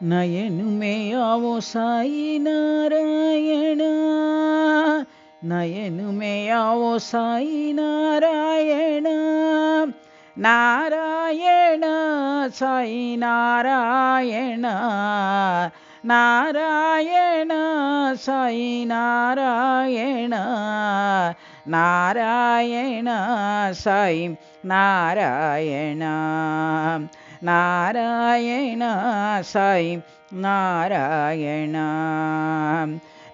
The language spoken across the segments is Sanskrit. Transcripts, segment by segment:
नयन में आओ साई नारायण, नयन में आओ साई नारायण, नारायण साई नारायण, नारायण साई नारायण, नारायण साई नारायण, नारायण साई नारायण,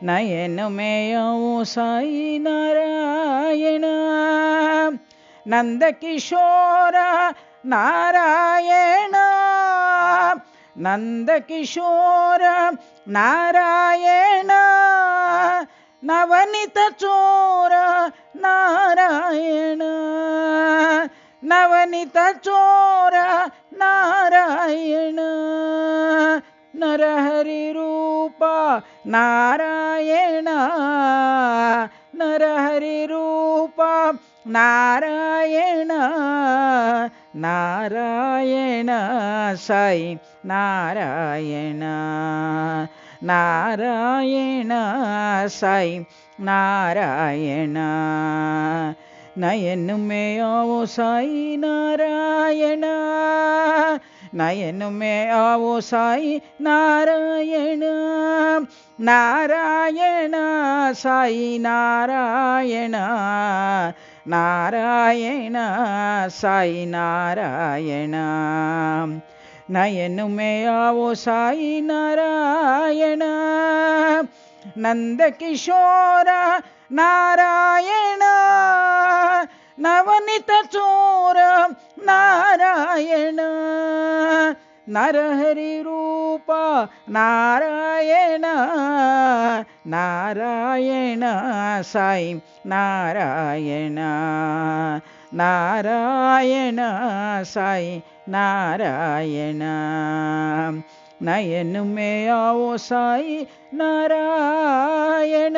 नयन में आओ साई नारायण, नंद किशोर नारायण, नंद किशोर नारायण, नवनीत चोर नारायण, नवनीत चोर नारायण, नरहरि रूप नारायण, नरहरि रूप नारायण, नारायण साई नारायण, नारायण साई नारायण, नयन में आओ साई नारायण, नयन में आओ साई नारायण, नारायण साई नारायण, नारायण साई नारायण, नयन में आओ साई नारायण, नंद किशोर नारायण, नवनीत चोर नारायण, नरहरि रूप नारायण, नारायण साई नारायण, नारायण साई नारायण, नयन में आओ साई नारायण।